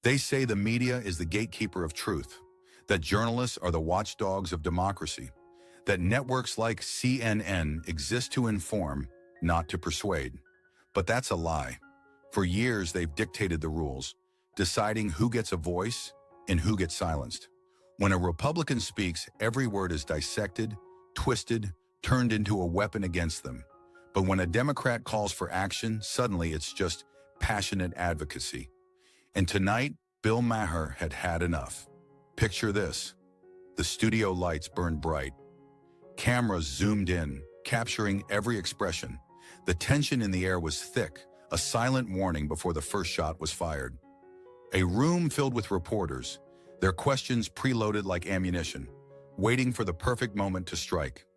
They say the media is the gatekeeper of truth, that journalists are the watchdogs of democracy, that networks like CNN exist to inform, not to persuade. But that's a lie. For years, they've dictated the rules, deciding who gets a voice and who gets silenced. When a Republican speaks, every word is dissected, twisted, turned into a weapon against them. But when a Democrat calls for action, suddenly it's just passionate advocacy. And tonight, Bill Maher had had enough. Picture this. The studio lights burned bright. Cameras zoomed in, capturing every expression. The tension in the air was thick, a silent warning before the first shot was fired. A room filled with reporters, their questions preloaded like ammunition, waiting for the perfect moment to strike.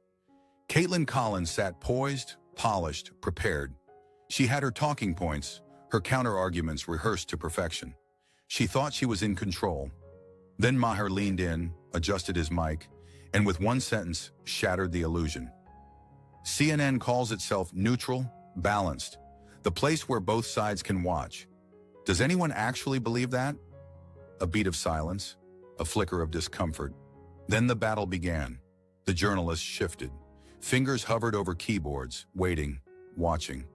Caitlin Collins sat poised, polished, prepared. She had her talking points, her counter-arguments rehearsed to perfection. She thought she was in control. Then Maher leaned in, adjusted his mic, and with one sentence, shattered the illusion. CNN calls itself neutral, balanced, the place where both sides can watch. Does anyone actually believe that? A beat of silence, a flicker of discomfort. Then the battle began. The journalists shifted. Fingers hovered over keyboards, waiting, watching.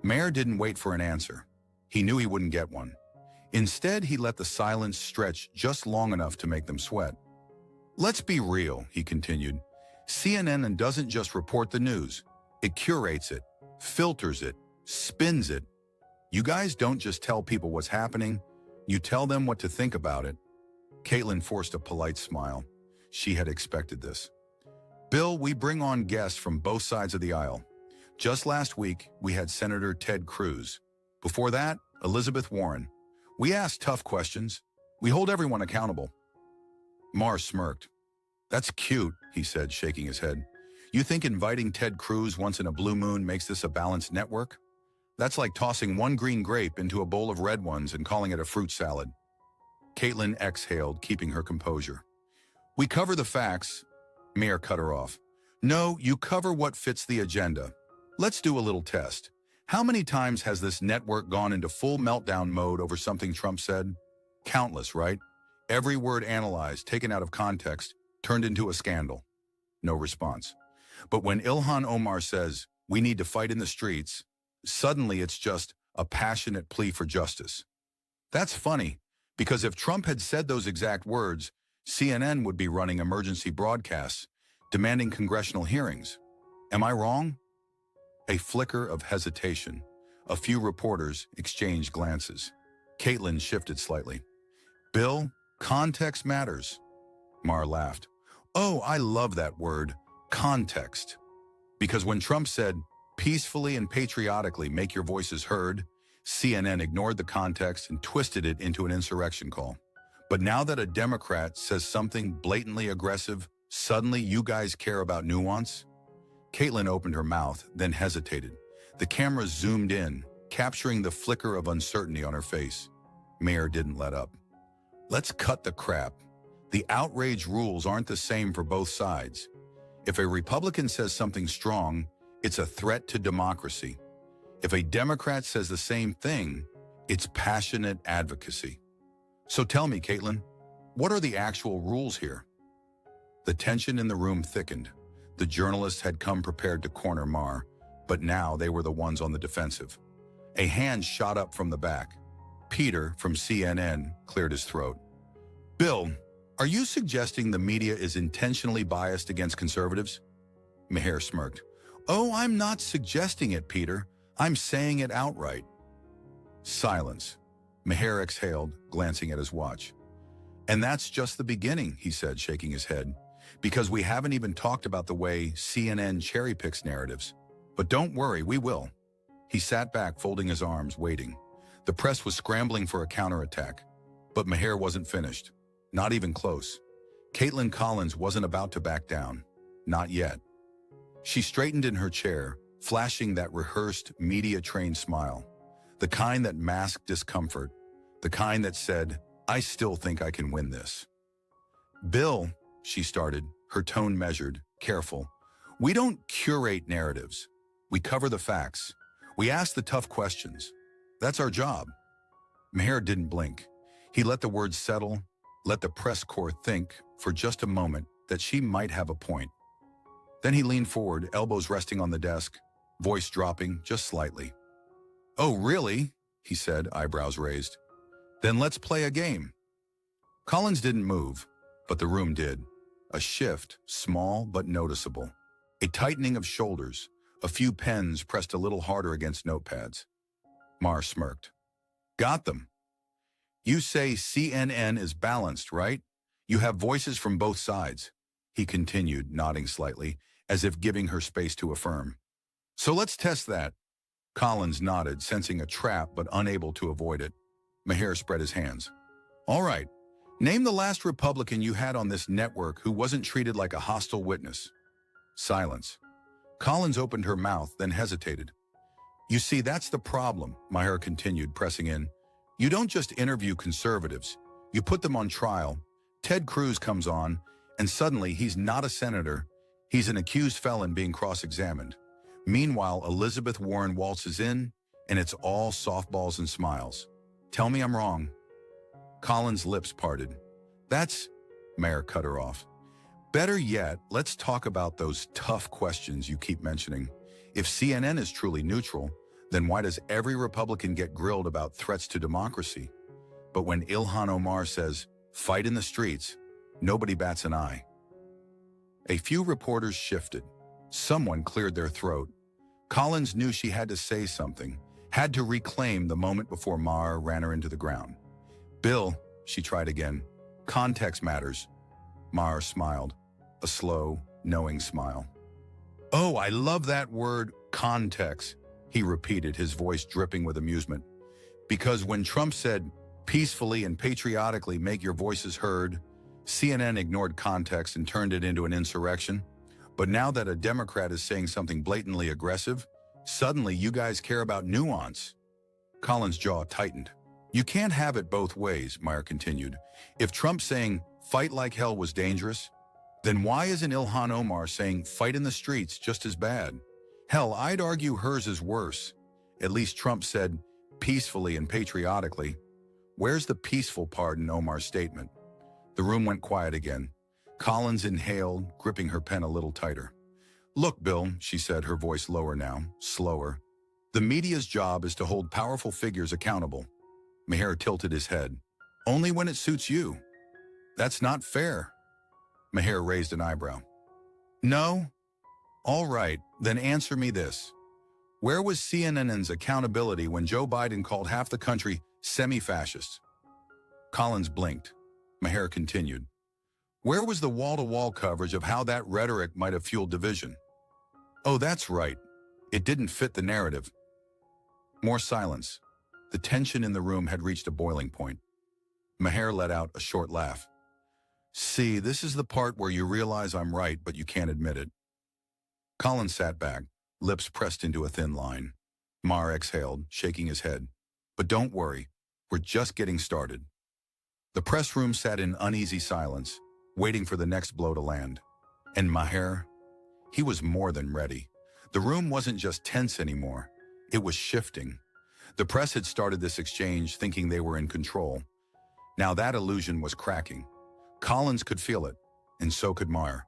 Maher didn't wait for an answer. He knew he wouldn't get one. Instead, he let the silence stretch just long enough to make them sweat. Let's be real, he continued. CNN doesn't just report the news. It curates it, filters it, spins it. You guys don't just tell people what's happening, you tell them what to think about it. Caitlin forced a polite smile. She had expected this. Bill, we bring on guests from both sides of the aisle. Just last week, we had Senator Ted Cruz. Before that, Elizabeth Warren. We ask tough questions. We hold everyone accountable. Maher smirked. That's cute, he said, shaking his head. You think inviting Ted Cruz once in a blue moon makes this a balanced network? That's like tossing one green grape into a bowl of red ones and calling it a fruit salad. Caitlin exhaled, keeping her composure. We cover the facts. Maher cut her off. No, you cover what fits the agenda. Let's do a little test. How many times has this network gone into full meltdown mode over something Trump said? Countless, right? Every word analyzed, taken out of context, turned into a scandal. No response. But when Ilhan Omar says, we need to fight in the streets, suddenly it's just a passionate plea for justice. That's funny, because if Trump had said those exact words, CNN would be running emergency broadcasts, demanding congressional hearings. Am I wrong? A flicker of hesitation. A few reporters exchanged glances. Caitlin shifted slightly. Bill, context matters. Maher laughed. Oh, I love that word, context. Because when Trump said, peacefully and patriotically make your voices heard, CNN ignored the context and twisted it into an insurrection call. But now that a Democrat says something blatantly aggressive, suddenly you guys care about nuance? Caitlin opened her mouth, then hesitated. The camera zoomed in, capturing the flicker of uncertainty on her face. Maher didn't let up. Let's cut the crap. The outrage rules aren't the same for both sides. If a Republican says something strong, it's a threat to democracy. If a Democrat says the same thing, it's passionate advocacy. So tell me, Caitlin, what are the actual rules here? The tension in the room thickened. The journalists had come prepared to corner Maher, but now they were the ones on the defensive. A hand shot up from the back. Peter, from CNN, cleared his throat. Bill, are you suggesting the media is intentionally biased against conservatives? Maher smirked. Oh, I'm not suggesting it, Peter. I'm saying it outright. Silence. Maher exhaled, glancing at his watch. And that's just the beginning, he said, shaking his head, because we haven't even talked about the way CNN cherry-picks narratives. But don't worry, we will. He sat back, folding his arms, waiting. The press was scrambling for a counterattack. But Maher wasn't finished. Not even close. Caitlin Collins wasn't about to back down. Not yet. She straightened in her chair, flashing that rehearsed, media-trained smile. The kind that masked discomfort. The kind that said, I still think I can win this. Bill, she started, her tone measured, careful. We don't curate narratives. We cover the facts. We ask the tough questions. That's our job. Maher didn't blink. He let the words settle, let the press corps think, for just a moment, that she might have a point. Then he leaned forward, elbows resting on the desk, voice dropping just slightly. "Oh, really?" he said, eyebrows raised. "Then let's play a game." Collins didn't move, but the room did. A shift, small but noticeable. A tightening of shoulders, a few pens pressed a little harder against notepads. Maher smirked. "Got them. You say CNN is balanced, right? You have voices from both sides," he continued, nodding slightly, as if giving her space to affirm. "So let's test that." Collins nodded, sensing a trap but unable to avoid it. Maher spread his hands. "All right. Name the last Republican you had on this network who wasn't treated like a hostile witness." Silence. Collins opened her mouth, then hesitated. "You see, that's the problem," Maher continued, pressing in. "You don't just interview conservatives. You put them on trial. Ted Cruz comes on, and suddenly he's not a senator. He's an accused felon being cross-examined. Meanwhile, Elizabeth Warren waltzes in, and it's all softballs and smiles. Tell me I'm wrong." Collins' lips parted. "That's..." Maher cut her off. "Better yet, let's talk about those tough questions you keep mentioning. If CNN is truly neutral, then why does every Republican get grilled about threats to democracy? But when Ilhan Omar says, 'Fight in the streets,' nobody bats an eye." A few reporters shifted. Someone cleared their throat. Collins knew she had to say something, had to reclaim the moment before Maher ran her into the ground. "Bill," she tried again, "context matters." Maher smiled, a slow, knowing smile. "Oh, I love that word, context," he repeated, his voice dripping with amusement. "Because when Trump said, 'Peacefully and patriotically make your voices heard,' CNN ignored context and turned it into an insurrection. But now that a Democrat is saying something blatantly aggressive, suddenly you guys care about nuance." Collins' jaw tightened. "You can't have it both ways," Maher continued. "If Trump saying, 'Fight like hell' was dangerous, then why isn't Ilhan Omar saying, 'Fight in the streets' just as bad? Hell, I'd argue hers is worse. At least Trump said, 'peacefully and patriotically.' Where's the peaceful part in Omar's statement?" The room went quiet again. Collins inhaled, gripping her pen a little tighter. "Look, Bill," she said, her voice lower now, slower. "The media's job is to hold powerful figures accountable." Maher tilted his head. "Only when it suits you." "That's not fair." Maher raised an eyebrow. "No? All right, then answer me this. Where was CNN's accountability when Joe Biden called half the country semi-fascists?" Collins blinked. Maher continued. "Where was the wall-to-wall coverage of how that rhetoric might have fueled division?" "Oh, that's right. It didn't fit the narrative." More silence. The tension in the room had reached a boiling point. Maher let out a short laugh. "See, this is the part where you realize I'm right, but you can't admit it." Collins sat back, lips pressed into a thin line. Maher exhaled, shaking his head. "But don't worry, we're just getting started." The press room sat in uneasy silence, waiting for the next blow to land. And Maher? He was more than ready. The room wasn't just tense anymore. It was shifting. The press had started this exchange thinking they were in control. Now that illusion was cracking. Collins could feel it, and so could Maher.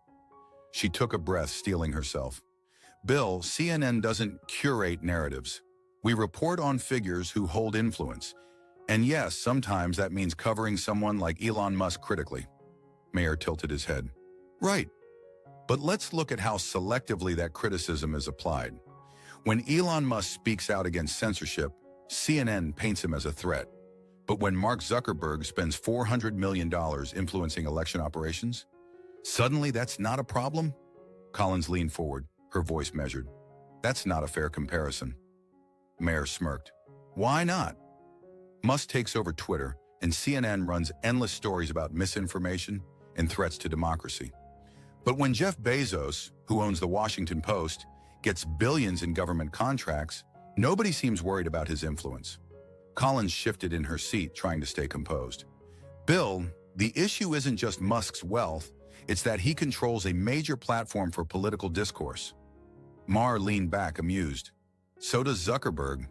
She took a breath, steeling herself. "Bill, CNN doesn't curate narratives. We report on figures who hold influence. And yes, sometimes that means covering someone like Elon Musk critically." Maher tilted his head. "Right. But let's look at how selectively that criticism is applied. When Elon Musk speaks out against censorship, CNN paints him as a threat. But when Mark Zuckerberg spends $400 million influencing election operations, suddenly that's not a problem?" Collins leaned forward, her voice measured. "That's not a fair comparison." Maher smirked. "Why not? Musk takes over Twitter, and CNN runs endless stories about misinformation and threats to democracy. But when Jeff Bezos, who owns the Washington Post, gets billions in government contracts, nobody seems worried about his influence." Collins shifted in her seat, trying to stay composed. "Bill, the issue isn't just Musk's wealth, it's that he controls a major platform for political discourse." Maher leaned back, amused. "So does Zuckerberg.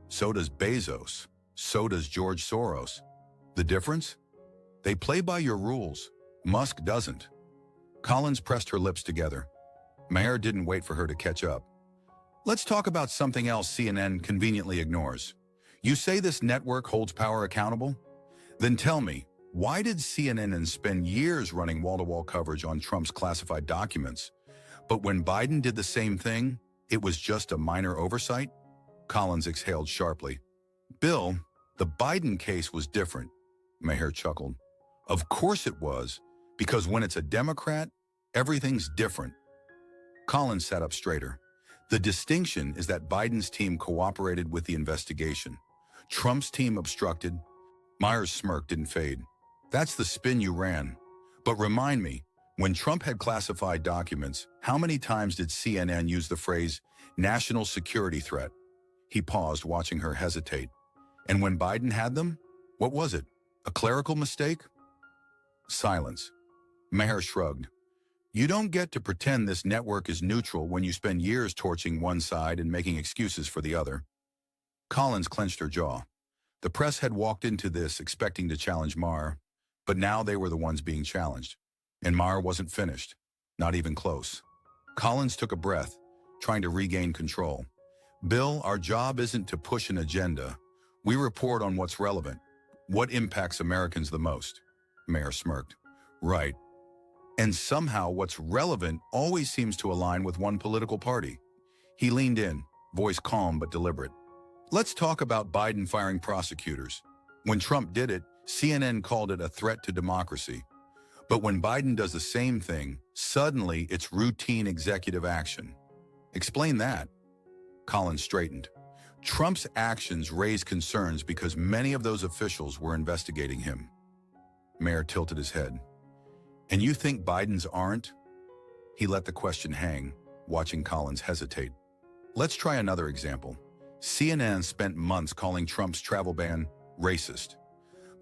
So does Bezos. So does George Soros." The difference? They play by your rules. Musk doesn't. Collins pressed her lips together. Maher didn't wait for her to catch up. Let's talk about something else CNN conveniently ignores. You say this network holds power accountable? Then tell me, why did CNN spend years running wall-to-wall coverage on Trump's classified documents? But when Biden did the same thing, it was just a minor oversight? Collins exhaled sharply. Bill, the Biden case was different. Maher chuckled. Of course it was, because when it's a Democrat, everything's different. Collins sat up straighter. The distinction is that Biden's team cooperated with the investigation. Trump's team obstructed. Maher's smirk didn't fade. That's the spin you ran. But remind me, when Trump had classified documents, how many times did CNN use the phrase national security threat? He paused, watching her hesitate. And when Biden had them, what was it? A clerical mistake? Silence. Maher shrugged. You don't get to pretend this network is neutral when you spend years torching one side and making excuses for the other. Collins clenched her jaw. The press had walked into this expecting to challenge Maher, but now they were the ones being challenged. And Maher wasn't finished, not even close. Collins took a breath, trying to regain control. Bill, our job isn't to push an agenda. We report on what's relevant, what impacts Americans the most. Maher smirked. Right. And somehow what's relevant always seems to align with one political party. He leaned in, voice calm but deliberate. Let's talk about Biden firing prosecutors. When Trump did it, CNN called it a threat to democracy. But when Biden does the same thing, suddenly it's routine executive action. Explain that. Collins straightened. Trump's actions raised concerns because many of those officials were investigating him. Maher tilted his head. And you think Biden's aren't? He let the question hang, watching Collins hesitate. Let's try another example. CNN spent months calling Trump's travel ban racist.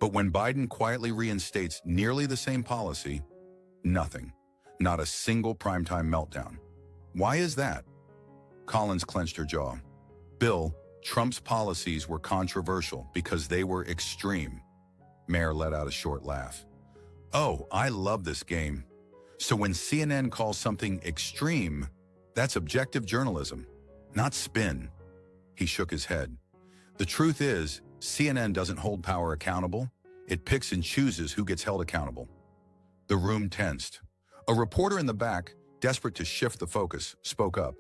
But when Biden quietly reinstates nearly the same policy, nothing. Not a single primetime meltdown. Why is that? Collins clenched her jaw. Bill, Trump's policies were controversial because they were extreme. Maher let out a short laugh. Oh, I love this game. So when CNN calls something extreme, that's objective journalism, not spin. He shook his head. The truth is, CNN doesn't hold power accountable. It picks and chooses who gets held accountable. The room tensed. A reporter in the back, desperate to shift the focus, spoke up.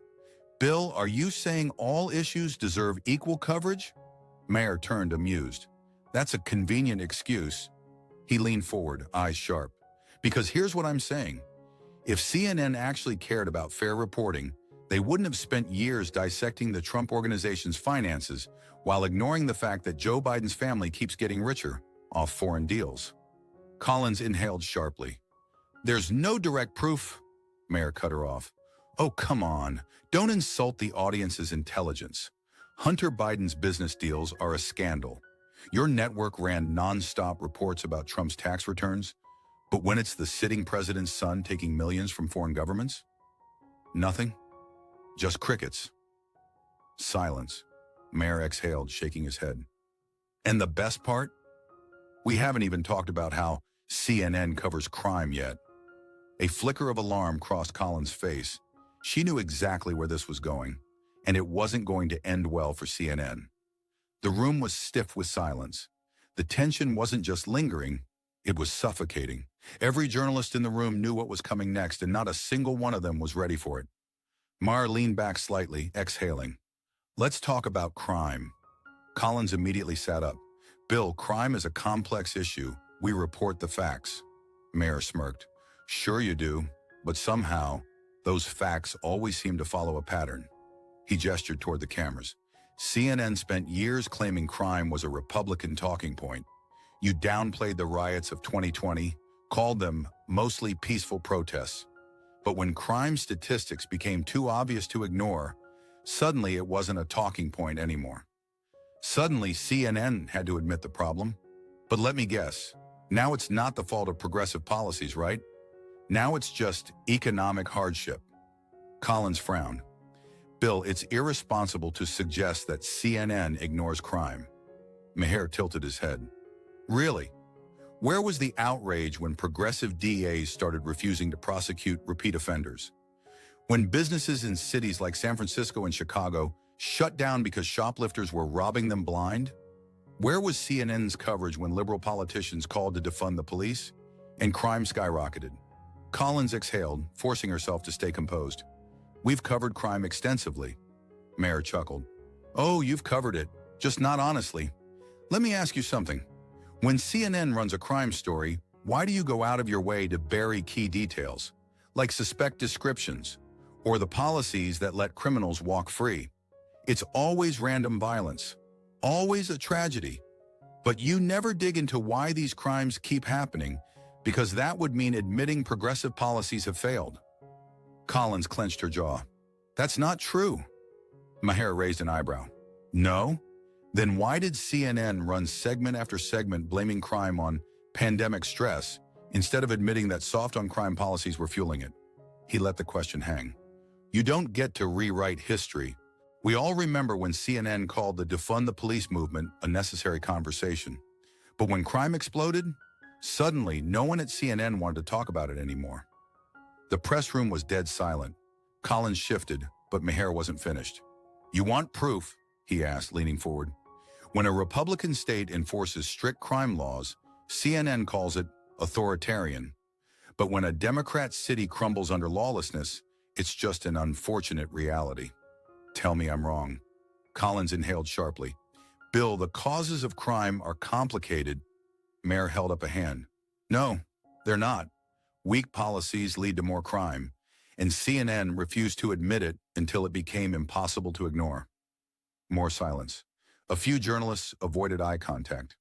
Bill, are you saying all issues deserve equal coverage? Maher turned amused. That's a convenient excuse. He leaned forward, eyes sharp. Because here's what I'm saying. If CNN actually cared about fair reporting, they wouldn't have spent years dissecting the Trump organization's finances while ignoring the fact that Joe Biden's family keeps getting richer off foreign deals. Collins inhaled sharply. There's no direct proof. Maher cut her off. Oh, come on. Don't insult the audience's intelligence. Hunter Biden's business deals are a scandal. Your network ran non-stop reports about Trump's tax returns, but when it's the sitting president's son taking millions from foreign governments? Nothing? Just crickets. Silence. Maher exhaled, shaking his head. And the best part? We haven't even talked about how CNN covers crime yet. A flicker of alarm crossed Collins' face. She knew exactly where this was going, and it wasn't going to end well for CNN. The room was stiff with silence. The tension wasn't just lingering, it was suffocating. Every journalist in the room knew what was coming next, and not a single one of them was ready for it. Maher leaned back slightly, exhaling. Let's talk about crime. Collins immediately sat up. Bill, crime is a complex issue. We report the facts. Maher smirked. Sure you do, but somehow, those facts always seem to follow a pattern. He gestured toward the cameras. CNN spent years claiming crime was a Republican talking point. You downplayed the riots of 2020, called them mostly peaceful protests. But when crime statistics became too obvious to ignore, suddenly it wasn't a talking point anymore. Suddenly, CNN had to admit the problem. But let me guess, now it's not the fault of progressive policies, right? Now it's just economic hardship. Collins frowned. Bill, it's irresponsible to suggest that CNN ignores crime. Maher tilted his head. Really? Where was the outrage when progressive DAs started refusing to prosecute repeat offenders? When businesses in cities like San Francisco and Chicago shut down because shoplifters were robbing them blind? Where was CNN's coverage when liberal politicians called to defund the police? And crime skyrocketed. Collins exhaled, forcing herself to stay composed. We've covered crime extensively. Maher chuckled. Oh, you've covered it, just not honestly. Let me ask you something. When CNN runs a crime story, why do you go out of your way to bury key details, like suspect descriptions, or the policies that let criminals walk free? It's always random violence, always a tragedy. But you never dig into why these crimes keep happening, because that would mean admitting progressive policies have failed. Collins clenched her jaw. That's not true. Maher raised an eyebrow. No? Then why did CNN run segment after segment blaming crime on pandemic stress instead of admitting that soft-on-crime policies were fueling it? He let the question hang. You don't get to rewrite history. We all remember when CNN called the defund the police movement a necessary conversation. But when crime exploded, suddenly no one at CNN wanted to talk about it anymore. The press room was dead silent. Collins shifted, but Maher wasn't finished. You want proof? He asked, leaning forward. When a Republican state enforces strict crime laws, CNN calls it authoritarian. But when a Democrat city crumbles under lawlessness, it's just an unfortunate reality. Tell me I'm wrong. Collins inhaled sharply. Bill, the causes of crime are complicated. Maher held up a hand. No, they're not. Weak policies lead to more crime, and CNN refused to admit it until it became impossible to ignore. More silence. A few journalists avoided eye contact.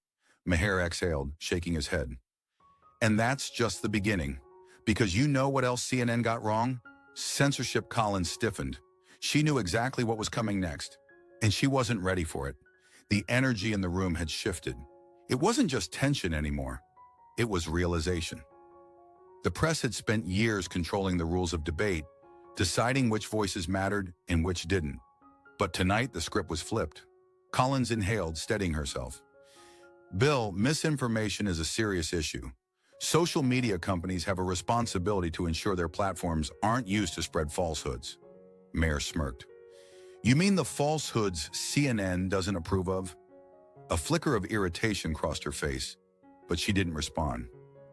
Maher exhaled, shaking his head. And that's just the beginning. Because you know what else CNN got wrong? Censorship. Collins stiffened. She knew exactly what was coming next, and she wasn't ready for it. The energy in the room had shifted. It wasn't just tension anymore. It was realization. The press had spent years controlling the rules of debate, deciding which voices mattered and which didn't. But tonight the script was flipped. Collins inhaled, steadying herself. Bill, misinformation is a serious issue. Social media companies have a responsibility to ensure their platforms aren't used to spread falsehoods. Maher smirked. You mean the falsehoods CNN doesn't approve of? A flicker of irritation crossed her face, but she didn't respond.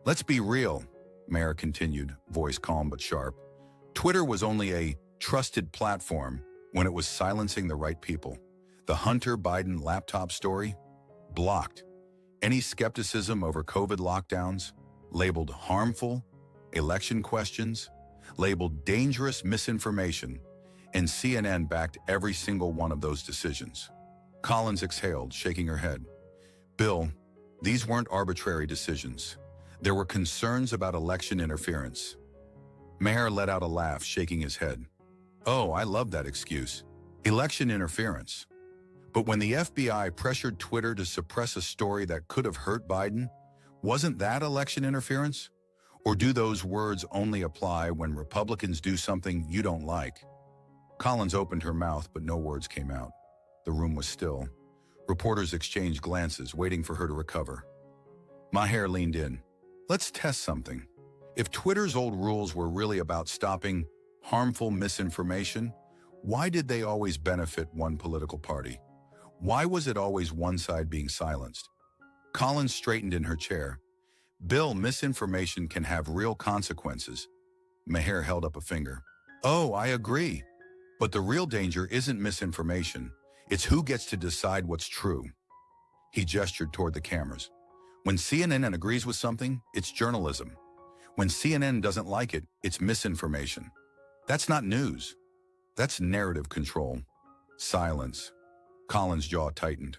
Let's be real, Maher continued, voice calm but sharp. Twitter was only a trusted platform when it was silencing the right people. The Hunter Biden laptop story? Blocked. Any skepticism over COVID lockdowns? Labeled harmful. Election questions? Labeled dangerous misinformation. And CNN backed every single one of those decisions. Collins exhaled, shaking her head. Bill, these weren't arbitrary decisions. There were concerns about election interference. Maher let out a laugh, shaking his head. Oh, I love that excuse. Election interference. But when the FBI pressured Twitter to suppress a story that could have hurt Biden, wasn't that election interference? Or do those words only apply when Republicans do something you don't like? Collins opened her mouth, but no words came out. The room was still. Reporters exchanged glances, waiting for her to recover. Maher leaned in. Let's test something. If Twitter's old rules were really about stopping harmful misinformation, why did they always benefit one political party? Why was it always one side being silenced? Collins straightened in her chair. Bill, misinformation can have real consequences. Maher held up a finger. Oh, I agree. But the real danger isn't misinformation. It's who gets to decide what's true. He gestured toward the cameras. When CNN agrees with something, it's journalism. When CNN doesn't like it, it's misinformation. That's not news. That's narrative control. Silence. Collins' jaw tightened.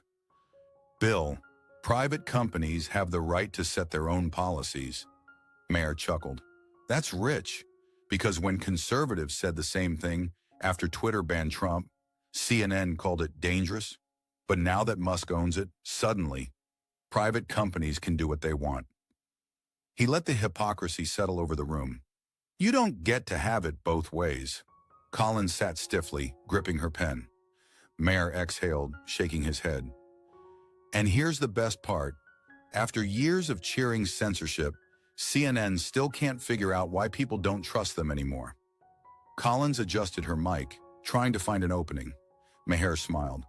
Bill, private companies have the right to set their own policies. Maher chuckled. That's rich, because when conservatives said the same thing after Twitter banned Trump, CNN called it dangerous. But now that Musk owns it, suddenly, private companies can do what they want. He let the hypocrisy settle over the room. You don't get to have it both ways. Collins sat stiffly, gripping her pen. Maher exhaled, shaking his head. And here's the best part. After years of cheering censorship, CNN still can't figure out why people don't trust them anymore. Collins adjusted her mic, trying to find an opening. Maher smiled.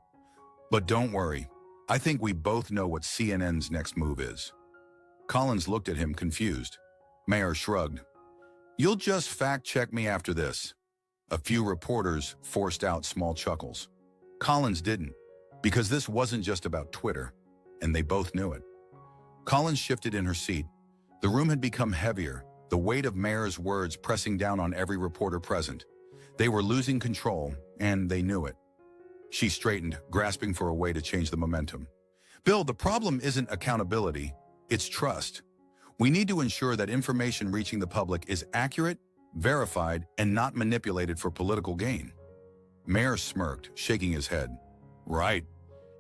But don't worry, I think we both know what CNN's next move is. Collins looked at him confused. Maher shrugged. You'll just fact-check me after this. A few reporters forced out small chuckles. Collins didn't, because this wasn't just about Twitter, and they both knew it. Collins shifted in her seat. The room had become heavier, the weight of Maher's words pressing down on every reporter present. They were losing control, and they knew it. She straightened, grasping for a way to change the momentum. Bill, the problem isn't accountability, it's trust. We need to ensure that information reaching the public is accurate, verified, and not manipulated for political gain. Maher smirked, shaking his head. Right,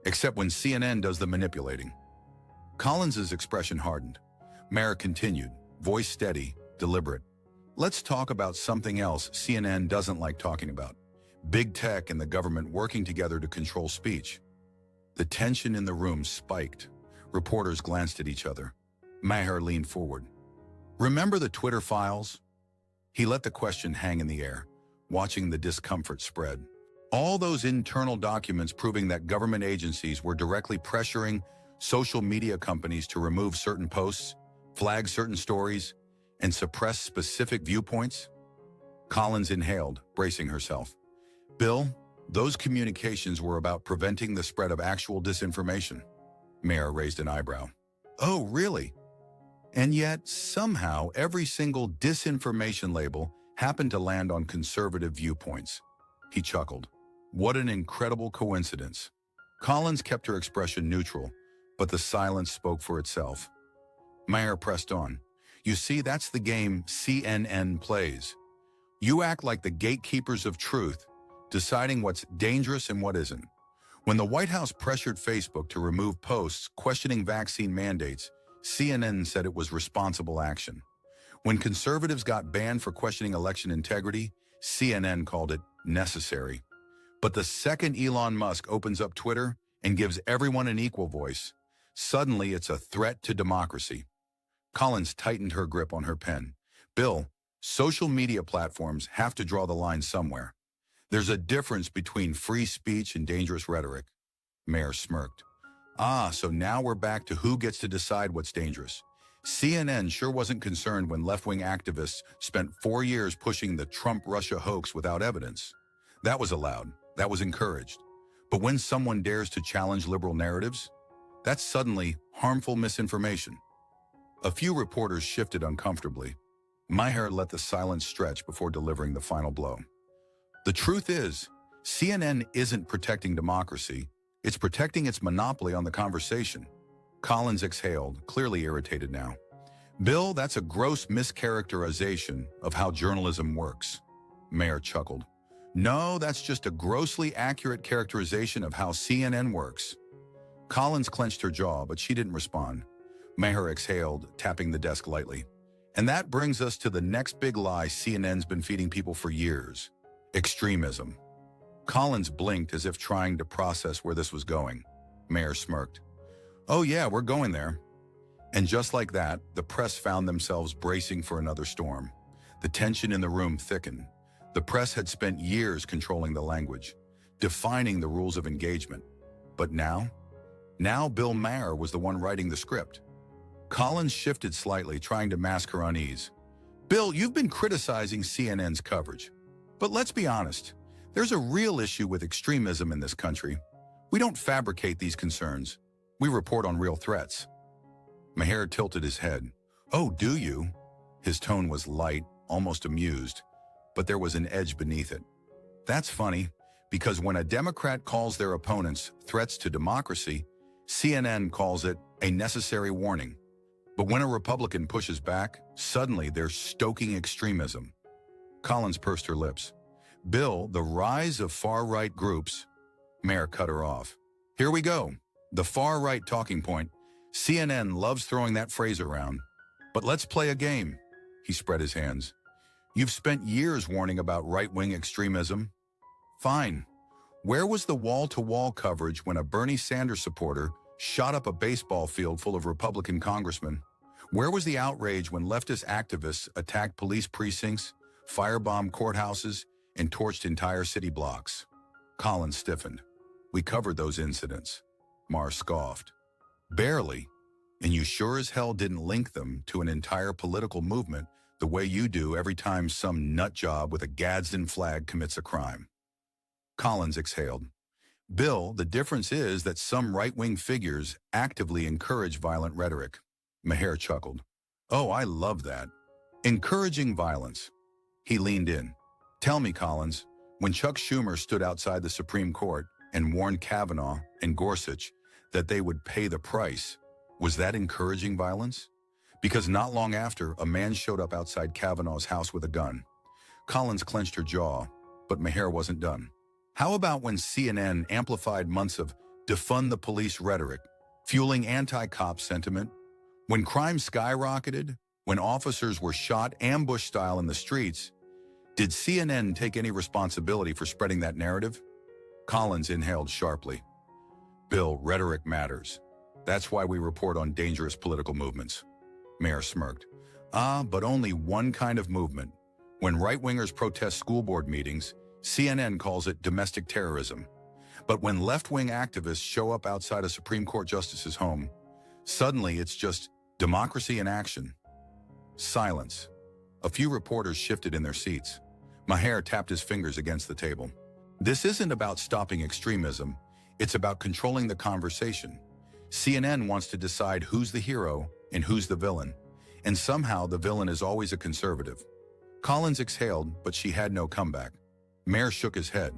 except when CNN does the manipulating. Collins's expression hardened. Maher continued, voice steady, deliberate. Let's talk about something else CNN doesn't like talking about. Big tech and the government working together to control speech. The tension in the room spiked. Reporters glanced at each other. Maher leaned forward. Remember the Twitter files? He let the question hang in the air, watching the discomfort spread. All those internal documents proving that government agencies were directly pressuring social media companies to remove certain posts, flag certain stories, and suppress specific viewpoints? Collins inhaled, bracing herself. Bill, those communications were about preventing the spread of actual disinformation. Maher raised an eyebrow. Oh, really? And yet, somehow, every single disinformation label happened to land on conservative viewpoints. He chuckled. What an incredible coincidence. Collins kept her expression neutral, but the silence spoke for itself. Maher pressed on. You see, that's the game CNN plays. You act like the gatekeepers of truth, deciding what's dangerous and what isn't. When the White House pressured Facebook to remove posts questioning vaccine mandates, CNN said it was responsible action. When conservatives got banned for questioning election integrity, CNN called it necessary. But the second Elon Musk opens up Twitter and gives everyone an equal voice, suddenly it's a threat to democracy. Collins tightened her grip on her pen. Bill, social media platforms have to draw the line somewhere. There's a difference between free speech and dangerous rhetoric. Maher smirked. So now we're back to who gets to decide what's dangerous. CNN sure wasn't concerned when left-wing activists spent 4 years pushing the Trump-Russia hoax without evidence. That was allowed. That was encouraged. But when someone dares to challenge liberal narratives, that's suddenly harmful misinformation. A few reporters shifted uncomfortably. Maher let the silence stretch before delivering the final blow. The truth is, CNN isn't protecting democracy. It's protecting its monopoly on the conversation. Collins exhaled, clearly irritated now. Bill, that's a gross mischaracterization of how journalism works. Maher chuckled. No, that's just a grossly accurate characterization of how CNN works. Collins clenched her jaw, but she didn't respond. Maher exhaled, tapping the desk lightly. And that brings us to the next big lie CNN's been feeding people for years. Extremism. Collins blinked as if trying to process where this was going. Maher smirked. Oh yeah, we're going there. And just like that, the press found themselves bracing for another storm. The tension in the room thickened. The press had spent years controlling the language, defining the rules of engagement. But now Bill Maher was the one writing the script. Collins shifted slightly, trying to mask her unease. Bill, you've been criticizing CNN's coverage. But let's be honest, there's a real issue with extremism in this country. We don't fabricate these concerns. We report on real threats. Maher tilted his head. Oh, do you? His tone was light, almost amused, but there was an edge beneath it. That's funny, because when a Democrat calls their opponents threats to democracy, CNN calls it a necessary warning. But when a Republican pushes back, suddenly they're stoking extremism. Collins pursed her lips. Bill, the rise of far-right groups. Maher cut her off. Here we go. The far-right talking point. CNN loves throwing that phrase around. But let's play a game. He spread his hands. You've spent years warning about right-wing extremism. Fine. Where was the wall-to-wall coverage when a Bernie Sanders supporter shot up a baseball field full of Republican congressmen. Where was the outrage when leftist activists attacked police precincts, firebombed courthouses, and torched entire city blocks? Collins stiffened. We covered those incidents. Maher scoffed. Barely. And you sure as hell didn't link them to an entire political movement the way you do every time some nutjob with a Gadsden flag commits a crime. Collins exhaled. Bill, the difference is that some right-wing figures actively encourage violent rhetoric. Maher chuckled. Oh, I love that. Encouraging violence. He leaned in. Tell me, Collins, when Chuck Schumer stood outside the Supreme Court and warned Kavanaugh and Gorsuch that they would pay the price, was that encouraging violence? Because not long after, a man showed up outside Kavanaugh's house with a gun. Collins clenched her jaw, but Maher wasn't done. How about when CNN amplified months of defund the police rhetoric, fueling anti-cop sentiment? When crime skyrocketed, when officers were shot ambush-style in the streets, did CNN take any responsibility for spreading that narrative? Collins inhaled sharply. Bill, rhetoric matters. That's why we report on dangerous political movements. Maher smirked. But only one kind of movement. When right-wingers protest school board meetings, CNN calls it domestic terrorism. But when left-wing activists show up outside a Supreme Court justice's home, suddenly it's just democracy in action. Silence. A few reporters shifted in their seats. Maher tapped his fingers against the table. This isn't about stopping extremism. It's about controlling the conversation. CNN wants to decide who's the hero and who's the villain. And somehow the villain is always a conservative. Collins exhaled, but she had no comeback. Maher shook his head.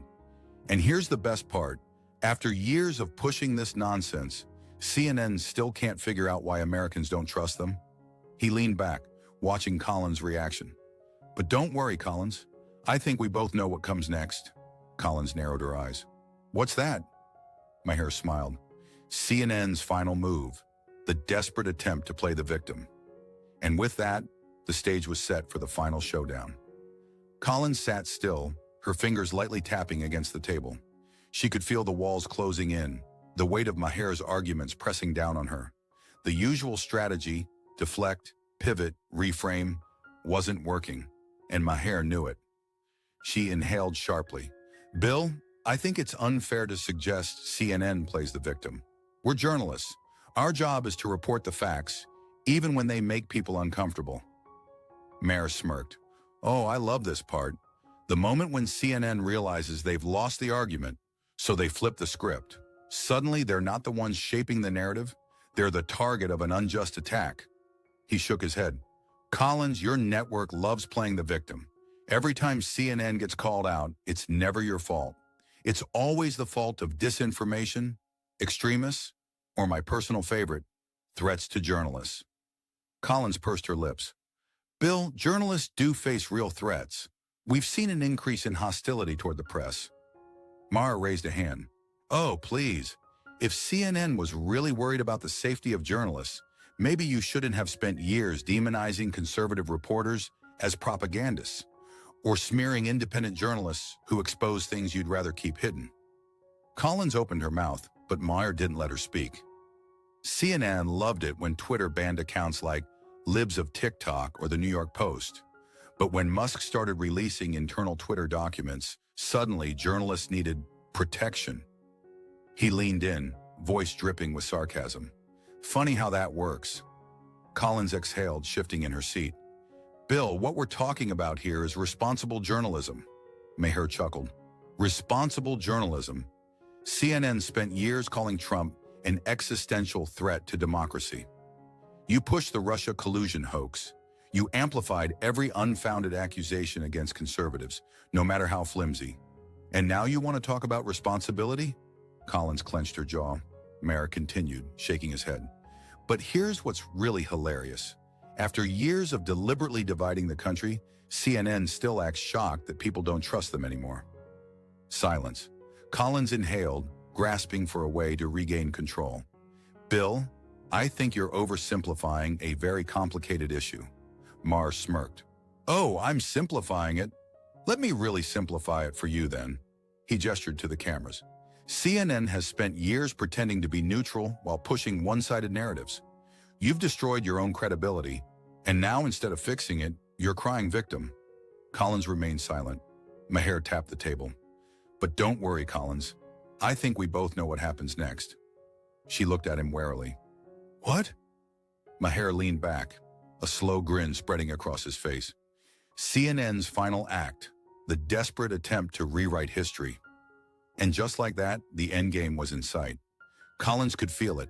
And here's the best part. After years of pushing this nonsense, CNN still can't figure out why Americans don't trust them. He leaned back, watching Collins' reaction. But don't worry, Collins. I think we both know what comes next. Collins narrowed her eyes. What's that? Maher smiled. CNN's final move, the desperate attempt to play the victim. And with that, the stage was set for the final showdown. Collins sat still, her fingers lightly tapping against the table. She could feel the walls closing in, the weight of Maher's arguments pressing down on her. The usual strategy, deflect, pivot, reframe, wasn't working, and Maher knew it. She inhaled sharply. Bill, I think it's unfair to suggest CNN plays the victim. We're journalists. Our job is to report the facts, even when they make people uncomfortable. Maher smirked. Oh, I love this part. The moment when CNN realizes they've lost the argument, so they flip the script. Suddenly, they're not the ones shaping the narrative. They're the target of an unjust attack. He shook his head. Collins, your network loves playing the victim. Every time CNN gets called out, it's never your fault. It's always the fault of disinformation, extremists, or my personal favorite, threats to journalists. Collins pursed her lips. Bill, journalists do face real threats. We've seen an increase in hostility toward the press. Maher raised a hand. Oh, please. If CNN was really worried about the safety of journalists, maybe you shouldn't have spent years demonizing conservative reporters as propagandists, or smearing independent journalists who expose things you'd rather keep hidden. Collins opened her mouth, but Maher didn't let her speak. CNN loved it when Twitter banned accounts like Libs of TikTok or the New York Post. But when Musk started releasing internal Twitter documents, suddenly journalists needed protection. He leaned in, voice dripping with sarcasm. Funny how that works. Collins exhaled, shifting in her seat. Bill, what we're talking about here is responsible journalism. Maher chuckled. Responsible journalism. CNN spent years calling Trump an existential threat to democracy. You pushed the Russia collusion hoax. You amplified every unfounded accusation against conservatives, no matter how flimsy. And now you want to talk about responsibility? Collins clenched her jaw. Maher continued, shaking his head. But here's what's really hilarious. After years of deliberately dividing the country, CNN still acts shocked that people don't trust them anymore. Silence. Collins inhaled, grasping for a way to regain control. Bill, I think you're oversimplifying a very complicated issue. Maher smirked. Oh, I'm simplifying it. Let me really simplify it for you then. He gestured to the cameras. CNN has spent years pretending to be neutral while pushing one-sided narratives. You've destroyed your own credibility, and now instead of fixing it, you're crying victim. Collins remained silent. Maher tapped the table. But don't worry, Collins. I think we both know what happens next. She looked at him warily. What? Maher leaned back, a slow grin spreading across his face. CNN's final act, the desperate attempt to rewrite history. And just like that, the endgame was in sight. Collins could feel it.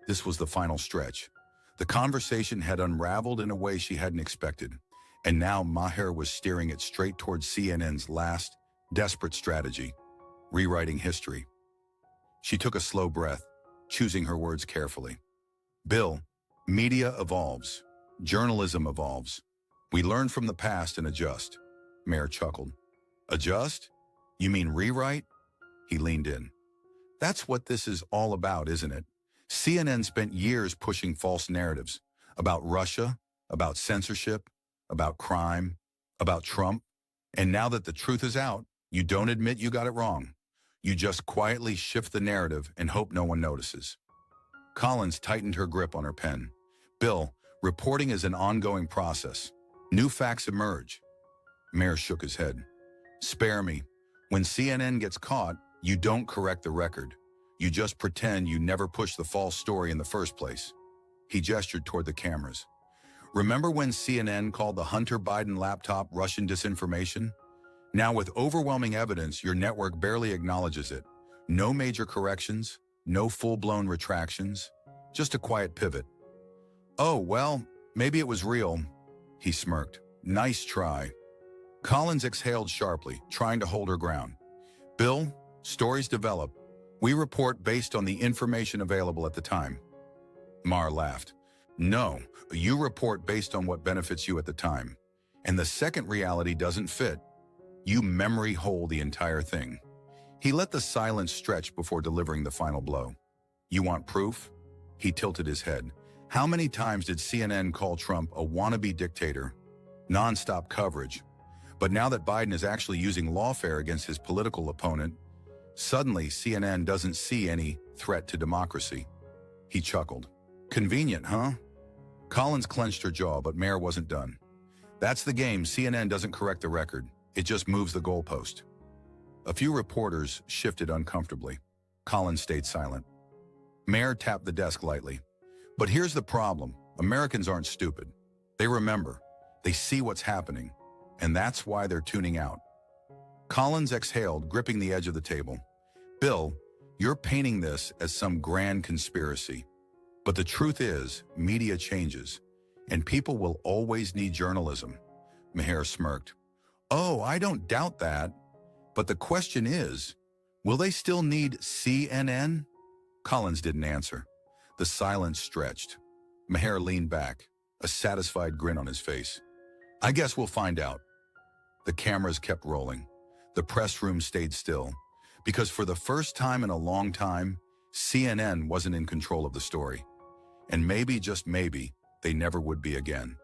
This was the final stretch. The conversation had unraveled in a way she hadn't expected, and now Maher was steering it straight towards CNN's last, desperate strategy, rewriting history. She took a slow breath, choosing her words carefully. Bill, media evolves. Journalism evolves. We learn from the past and adjust. Maher chuckled. Adjust? You mean rewrite? He leaned in. That's what this is all about, isn't it? CNN spent years pushing false narratives about Russia, about censorship, about crime, about Trump. And now that the truth is out, you don't admit you got it wrong. You just quietly shift the narrative and hope no one notices. Collins tightened her grip on her pen. Bill, reporting is an ongoing process. New facts emerge. Maher shook his head. Spare me. When CNN gets caught, you don't correct the record. You just pretend you never pushed the false story in the first place. He gestured toward the cameras. Remember when CNN called the Hunter Biden laptop Russian disinformation? Now with overwhelming evidence, your network barely acknowledges it. No major corrections, no full-blown retractions, just a quiet pivot. Oh, well, maybe it was real, he smirked. Nice try. Collins exhaled sharply, trying to hold her ground. Bill, stories develop. We report based on the information available at the time. Maher laughed. No, you report based on what benefits you at the time. And the second reality doesn't fit. You memory hole the entire thing. He let the silence stretch before delivering the final blow. You want proof? He tilted his head. How many times did CNN call Trump a wannabe dictator? Non-stop coverage. But now that Biden is actually using lawfare against his political opponent, suddenly CNN doesn't see any threat to democracy. He chuckled. Convenient, huh? Collins clenched her jaw, but Maher wasn't done. That's the game. CNN doesn't correct the record. It just moves the goalpost. A few reporters shifted uncomfortably. Collins stayed silent. Maher tapped the desk lightly. But here's the problem. Americans aren't stupid. They remember. They see what's happening. And that's why they're tuning out. Collins exhaled, gripping the edge of the table. Bill, you're painting this as some grand conspiracy. But the truth is, media changes, and people will always need journalism. Maher smirked. Oh, I don't doubt that. But the question is, will they still need CNN? Collins didn't answer. The silence stretched. Maher leaned back, a satisfied grin on his face. I guess we'll find out. The cameras kept rolling. The press room stayed still, because for the first time in a long time, CNN wasn't in control of the story. And maybe, just maybe, they never would be again.